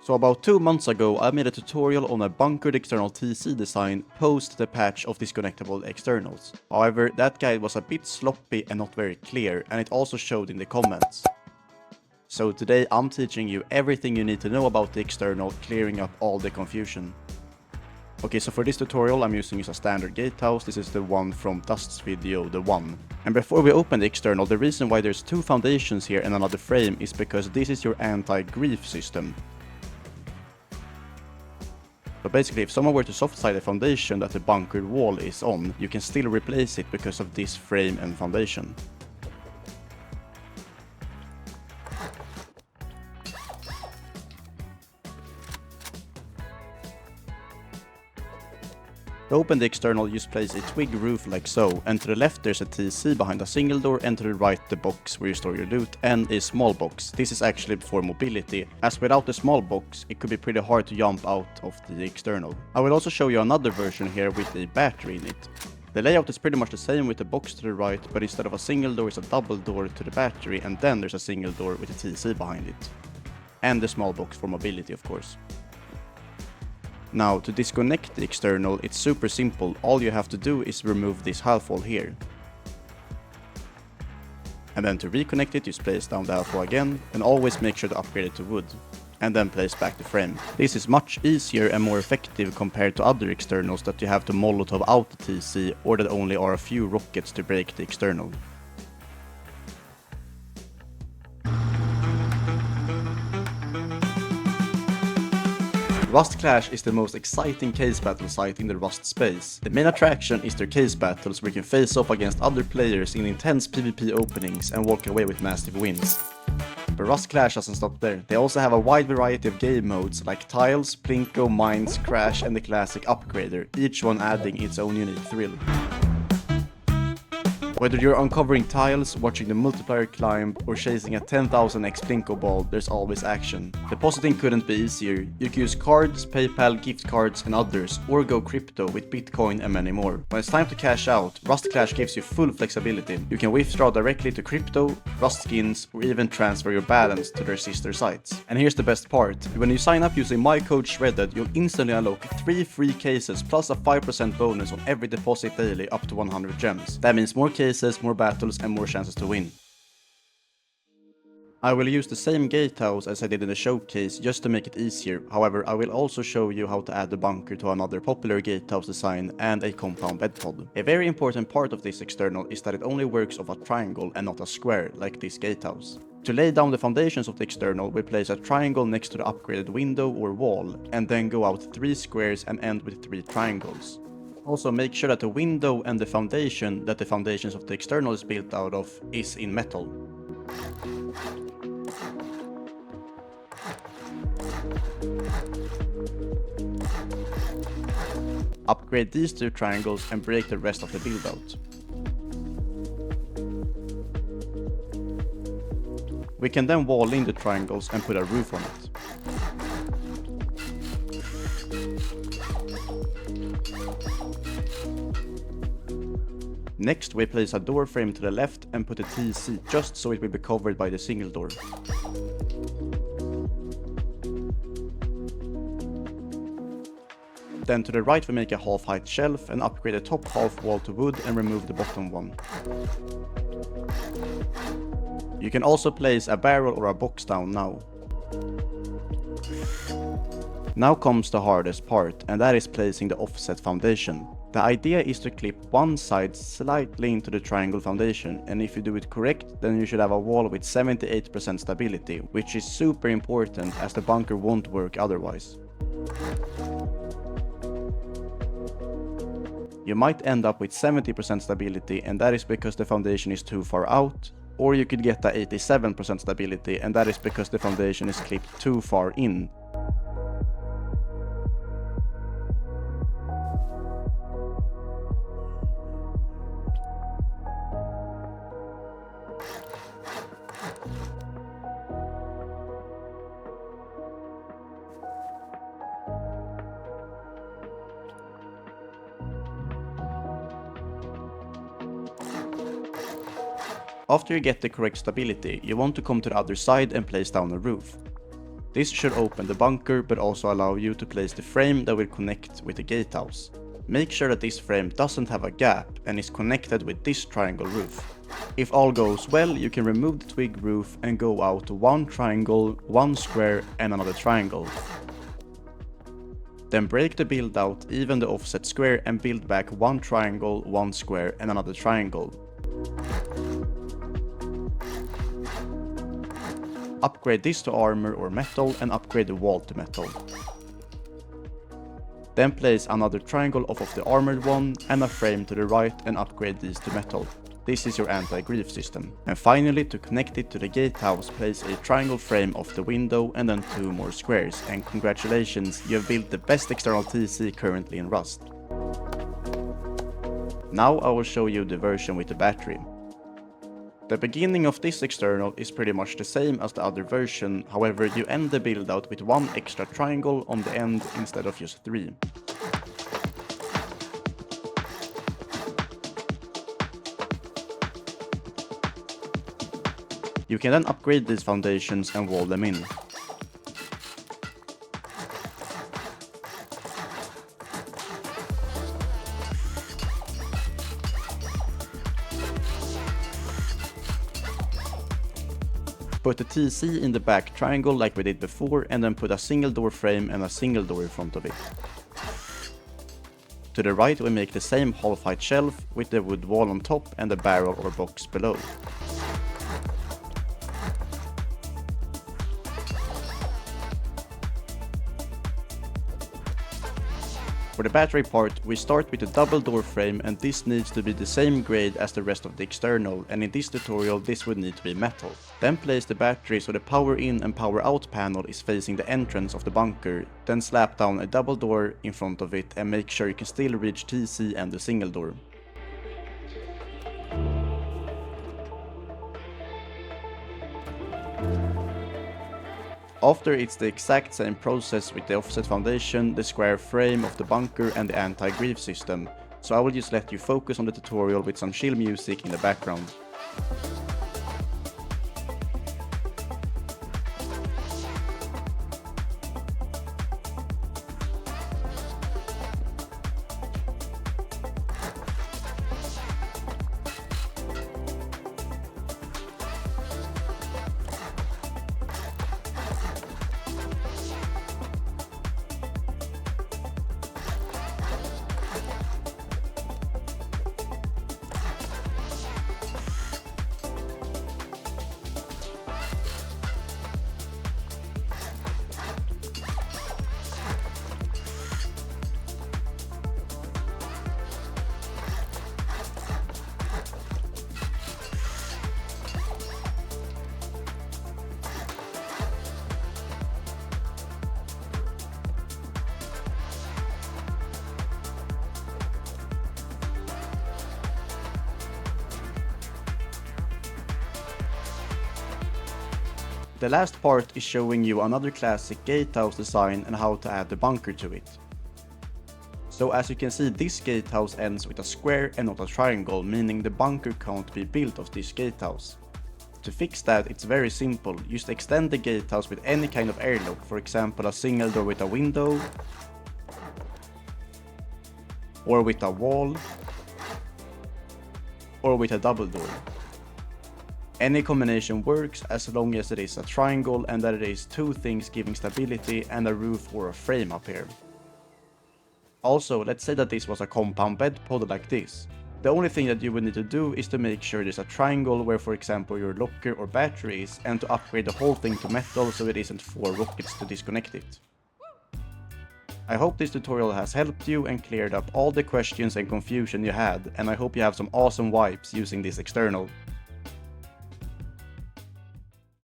So about 2 months ago I made a tutorial on a bunkered external TC design post the patch of disconnectable externals. However, that guide was a bit sloppy and not very clear, and it also showed in the comments. So today I'm teaching you everything you need to know about the external, clearing up all the confusion. Okay, so for this tutorial I'm using a standard gatehouse. This is the one from Dust's video, the one. And before we open the external, the reason why there's 2 foundations here and another frame is because this is your anti-grief system. So basically, if someone were to soft side the foundation that the bunkered wall is on, you can still replace it because of this frame and foundation. To open the external, just place a twig roof like so, and to the left there's a TC behind a single door, and to the right the box where you store your loot, and a small box. This is actually for mobility, as without the small box it could be pretty hard to jump out of the external. I will also show you another version here with a battery in it. The layout is pretty much the same with the box to the right, but instead of a single door it's a double door to the battery, and then there's a single door with a TC behind it. And the small box for mobility, of course. Now, to disconnect the external, it's super simple. All you have to do is remove this half wall here. And then to reconnect it, just place down the half wall again, and always make sure to upgrade it to wood. And then place back the frame. This is much easier and more effective compared to other externals that you have to Molotov out the TC, or that only are a few rockets to break the external. Rust Clash is the most exciting case battle site in the Rust space. The main attraction is their case battles where you can face off against other players in intense PvP openings and walk away with massive wins. But Rust Clash doesn't stop there. They also have a wide variety of game modes like Tiles, Plinko, Mines, Crash and the classic Upgrader, each one adding its own unique thrill. Whether you're uncovering tiles, watching the multiplier climb, or chasing a 10,000x Plinko ball, there's always action. Depositing couldn't be easier. You can use cards, PayPal, gift cards and others, or go crypto with Bitcoin and many more. When it's time to cash out, Rust Clash gives you full flexibility. You can withdraw directly to crypto, Rust skins, or even transfer your balance to their sister sites. And here's the best part. When you sign up using my code SHREDDED, you'll instantly unlock 3 free cases plus a 5% bonus on every deposit daily up to 100 gems. That means more cases, more battles and more chances to win. I will use the same gatehouse as I did in the showcase just to make it easier. However, I will also show you how to add the bunker to another popular gatehouse design and a compound bed pod. A very important part of this external is that it only works off a triangle and not a square like this gatehouse. To lay down the foundations of the external, we place a triangle next to the upgraded window or wall, and then go out 3 squares and end with 3 triangles. Also make sure that the window and the foundation that the foundations of the external is built out of is in metal. Upgrade these 2 triangles and break the rest of the build out. We can then wall in the triangles and put a roof on it. Next we place a door frame to the left and put a TC just so it will be covered by the single door. Then to the right we make a half height shelf and upgrade the top half wall to wood and remove the bottom one. You can also place a barrel or a box down now. Now comes the hardest part, and that is placing the offset foundation. The idea is to clip one side slightly into the triangle foundation, and if you do it correct, then you should have a wall with 78% stability, which is super important as the bunker won't work otherwise. You might end up with 70% stability, and that is because the foundation is too far out, or you could get a 87% stability, and that is because the foundation is clipped too far in. After you get the correct stability, you want to come to the other side and place down a roof. This should open the bunker but also allow you to place the frame that will connect with the gatehouse. Make sure that this frame doesn't have a gap and is connected with this triangle roof. If all goes well, you can remove the twig roof and go out to one triangle, one square and another triangle. Then break the build out, even the offset square and build back one triangle, one square and another triangle. Upgrade this to armor or metal and upgrade the wall to metal. Then place another triangle off of the armored one and a frame to the right and upgrade these to metal. This is your anti-grief system. And finally, to connect it to the gatehouse, place a triangle frame off the window and then 2 more squares. And congratulations, you have built the best external TC currently in Rust. Now I will show you the version with the battery. The beginning of this external is pretty much the same as the other version, however you end the build out with 1 extra triangle on the end instead of just 3. You can then upgrade these foundations and wall them in. Put the TC in the back triangle like we did before and then put a single door frame and a single door in front of it. To the right we make the same half height shelf with the wood wall on top and the barrel or box below. For the battery part, we start with a double door frame and this needs to be the same grade as the rest of the external, and in this tutorial this would need to be metal. Then place the battery so the power in and power out panel is facing the entrance of the bunker, then slap down a double door in front of it and make sure you can still reach TC and the single door. After it's the exact same process with the offset foundation, the square frame of the bunker and the anti-grief system, so I will just let you focus on the tutorial with some chill music in the background. The last part is showing you another classic gatehouse design and how to add the bunker to it. So as you can see, this gatehouse ends with a square and not a triangle, meaning the bunker can't be built of this gatehouse. To fix that, it's very simple. Just extend the gatehouse with any kind of airlock, for example a single door with a window, or with a wall, or with a double door. Any combination works as long as it is a triangle and that it is 2 things giving stability and a roof or a frame up here. Also, let's say that this was a compound bed pod like this. The only thing that you would need to do is to make sure there's a triangle where, for example, your locker or battery is, and to upgrade the whole thing to metal so it isn't 4 rockets to disconnect it. I hope this tutorial has helped you and cleared up all the questions and confusion you had, and I hope you have some awesome vibes using this external.